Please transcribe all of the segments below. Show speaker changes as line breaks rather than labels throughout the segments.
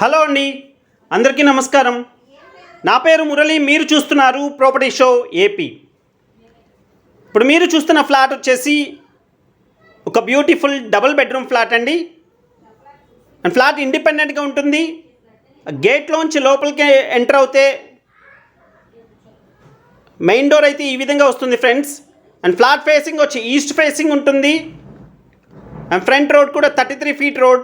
Hello అండి, అందరికీ నమస్కారం. నా పేరు మురళి. మీరు చూస్తున్నారు ప్రాపర్టీ షో ఏపీ. ఇప్పుడు మీరు చూస్తున్న ఫ్లాట్ వచ్చేసి ఒక బ్యూటిఫుల్ డబుల్ బెడ్రూమ్ ఫ్లాట్ అండి. అండ్ ఫ్లాట్ ఇండిపెండెంట్గా ఉంటుంది. గేట్లోంచి లోపలికి ఎంటర్ అవుతే మెయిన్ డోర్ అయితే ఈ విధంగా వస్తుంది ఫ్రెండ్స్. అండ్ ఫ్లాట్ ఫేసింగ్ వచ్చి ఈస్ట్ ఫేసింగ్ ఉంటుంది. అండ్ ఫ్రంట్ రోడ్ కూడా 33 feet రోడ్.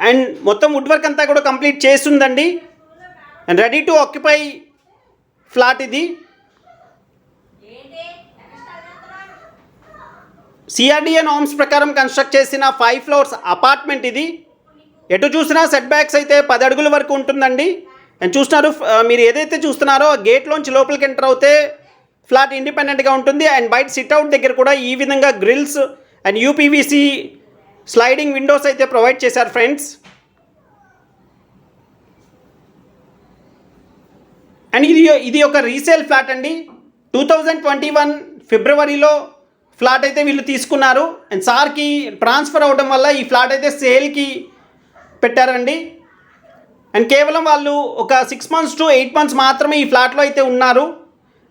అండ్ మొత్తం వుడ్ వర్క్ అంతా కూడా కంప్లీట్ చేస్తుందండి. And ready to occupy flat ఇది. సిఆర్డిఏ నార్మ్స్ ప్రకారం కన్స్ట్రక్ట్ చేసిన 5 floors అపార్ట్మెంట్ ఇది. ఎటు చూసినా సెట్ బ్యాక్స్ అయితే 10 అడుగుల వరకు ఉంటుందండి. అండ్ చూస్తున్నారు, మీరు ఏదైతే చూస్తున్నారో గేట్లోంచి లోపలికి ఎంటర్ అవుతే ఫ్లాట్ ఇండిపెండెంట్గా ఉంటుంది. అండ్ బయట సిట్అవుట్ దగ్గర కూడా ఈ విధంగా grills and UPVC sliding windows అయితే ప్రొవైడ్ చేశారు ఫ్రెండ్స్. అండ్ ఇది ఒక రీసేల్ ఫ్లాట్ అండి. 2021 ఫిబ్రవరిలో ఫ్లాట్ అయితే వీళ్ళు తీసుకున్నారు. అండ్ సార్కి ట్రాన్స్ఫర్ అవ్వడం వల్ల ఈ ఫ్లాట్ అయితే సేల్కి పెట్టారండి. అండ్ కేవలం వాళ్ళు ఒక 6 months to 8 months మాత్రమే ఈ ఫ్లాట్లో అయితే ఉన్నారు.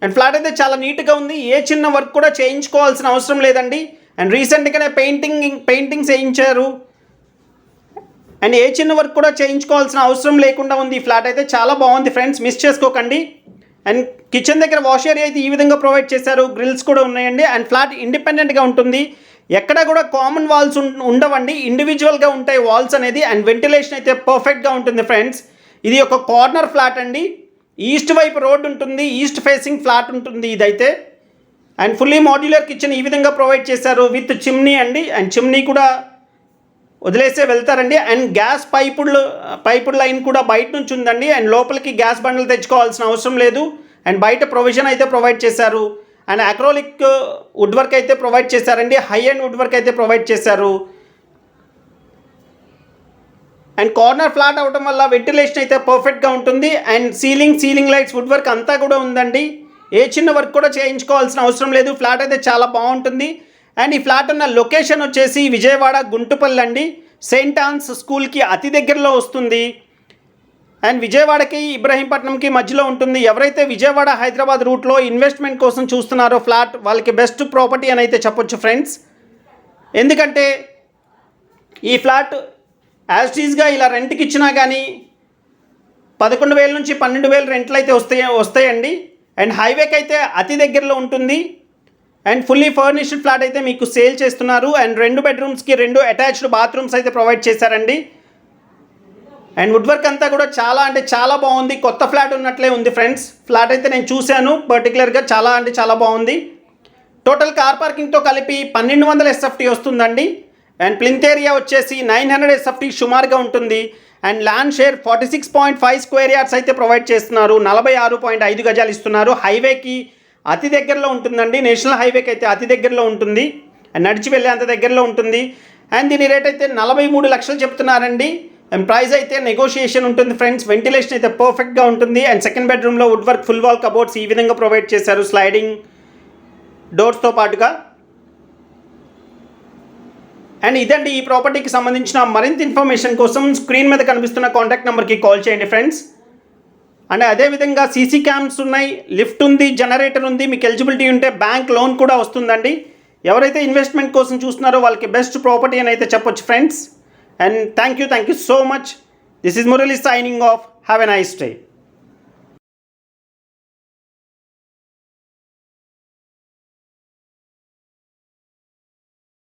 అండ్ ఫ్లాట్ అయితే చాలా నీట్గా ఉంది. ఏ చిన్న వర్క్ కూడా చేయించుకోవాల్సిన అవసరం లేదండి. అండ్ రీసెంట్గానే పెయింటింగ్స్ వేయించారు. అండ్ ఏ చిన్న వర్క్ కూడా చేయించుకోవాల్సిన అవసరం లేకుండా ఉంది. ఈ ఫ్లాట్ అయితే చాలా బాగుంది ఫ్రెండ్స్, మిస్ చేసుకోకండి. అండ్ కిచెన్ దగ్గర వాష్ ఏరియా అయితే ఈ విధంగా ప్రొవైడ్ చేశారు. గ్రిల్స్ కూడా ఉన్నాయండి. అండ్ ఫ్లాట్ ఇండిపెండెంట్గా ఉంటుంది. ఎక్కడ కూడా కామన్ వాల్స్ ఉండవండి, ఇండివిజువల్గా ఉంటాయి వాల్స్ అనేది. అండ్ వెంటిలేషన్ అయితే పర్ఫెక్ట్గా ఉంటుంది ఫ్రెండ్స్. ఇది ఒక కార్నర్ ఫ్లాట్ అండి. ఈస్ట్ వైపు రోడ్ ఉంటుంది, ఈస్ట్ ఫేసింగ్ ఫ్లాట్ ఉంటుంది ఇదైతే. అండ్ ఫుల్లీ మాడ్యులర్ కిచెన్ ఈ విధంగా ప్రొవైడ్ చేశారు విత్ చిమ్నీ అండి. అండ్ చిమ్నీ కూడా వదిలేసే వెళ్తారండి. అండ్ గ్యాస్ పైపుడ్ లైన్ కూడా బయట నుంచి ఉందండి. అండ్ లోపలికి గ్యాస్ బండలు తెచ్చుకోవాల్సిన అవసరం లేదు. అండ్ బయట ప్రొవిజన్ అయితే ప్రొవైడ్ చేశారు. అండ్ అక్రోలిక్ వుడ్ వర్క్ అయితే ప్రొవైడ్ చేశారండి. హై అండ్ వుడ్ వర్క్ అయితే ప్రొవైడ్ చేశారు. అండ్ కార్నర్ ఫ్లాట్ అవడం వల్ల వెంటిలేషన్ అయితే పర్ఫెక్ట్గా ఉంటుంది. And ceiling lights wood work అంతా కూడా ఉందండి. ఏ చిన్న వర్క్ కూడా చేయించుకోవాల్సిన అవసరం లేదు. ఫ్లాట్ అయితే చాలా బాగుంటుంది. అండ్ ఈ ఫ్లాట్ ఉన్న లొకేషన్ వచ్చేసి విజయవాడ గుంటుపల్లి అండి. సెయింట్ ఆన్స్ స్కూల్కి అతి దగ్గరలో వస్తుంది. అండ్ విజయవాడకి ఇబ్రహీంపట్నంకి మధ్యలో ఉంటుంది. ఎవరైతే విజయవాడ హైదరాబాద్ రూట్లో ఇన్వెస్ట్మెంట్ కోసం చూస్తున్నారో ఫ్లాట్, వాళ్ళకి బెస్ట్ ప్రాపర్టీ అని అయితే చెప్పొచ్చు ఫ్రెండ్స్. ఎందుకంటే ఈ ఫ్లాట్ యాజ్ టీజ్గా ఇలా రెంట్కి ఇచ్చినా కానీ 11,000 నుంచి 12,000 రెంట్లు అయితే వస్తాయండి. అండ్ హైవేకి అయితే అతి దగ్గరలో ఉంటుంది. అండ్ ఫుల్లీ ఫర్నిష్డ్ ఫ్లాట్ అయితే మీకు సేల్ చేస్తున్నారు. అండ్ 2 bedrooms-కి 2 అటాచ్డ్ బాత్రూమ్స్ అయితే ప్రొవైడ్ చేశారండి. అండ్ వుడ్ వర్క్ అంతా కూడా చాలా బాగుంది. కొత్త ఫ్లాట్ ఉన్నట్లే ఉంది ఫ్రెండ్స్. ఫ్లాట్ అయితే నేను చూశాను పర్టికులర్గా, చాలా బాగుంది. టోటల్ కార్ పార్కింగ్తో కలిపి 1,200 SFT వస్తుందండి. అండ్ ప్లింత్ ఏరియా వచ్చేసి 900 SFT సుమారుగా ఉంటుంది. And land share 46.5 square yards అయితే ప్రొవైడ్ చేస్తున్నారు. 46.5 గజాలు ఇస్తున్నారు. హైవేకి అతి దగ్గరలో ఉంటుందండి. నేషనల్ హైవేకి అయితే అతి దగ్గరలో ఉంటుంది. అండ్ నడిచి వెళ్ళే అంత దగ్గరలో ఉంటుంది. అండ్ దీని రేట్ అయితే 43 లక్షలు చెప్తున్నారండి. అండ్ ప్రైస్ అయితే నెగోషియేషన్ ఉంటుంది ఫ్రెండ్స్. వెంటిలేషన్ అయితే పర్ఫెక్ట్గా ఉంటుంది. అండ్ సెకండ్ బెడ్రూమ్లో wood work full wall cupboards ఈ విధంగా ప్రొవైడ్ చేశారు స్లైడింగ్ డోర్స్తో పాటుగా. అండ్ ఇదండి ఈ ప్రాపర్టీకి సంబంధించిన మరింత ఇన్ఫర్మేషన్ కోసం స్క్రీన్ మీద కనిపిస్తున్న కాంటాక్ట్ నెంబర్కి కాల్ చేయండి ఫ్రెండ్స్. అండ్ అదేవిధంగా సీసీ క్యామ్స్ ఉన్నాయి, లిఫ్ట్ ఉంది, జనరేటర్ ఉంది. మీకు ఎలిజిబిలిటీ ఉంటే బ్యాంక్ లోన్ కూడా వస్తుందండి. ఎవరైతే ఇన్వెస్ట్మెంట్ కోసం చూస్తున్నారో వాళ్ళకి బెస్ట్ ప్రాపర్టీ అని అయితే చెప్పొచ్చు friends. And thank you so much. This is Murali signing off. Have a nice day.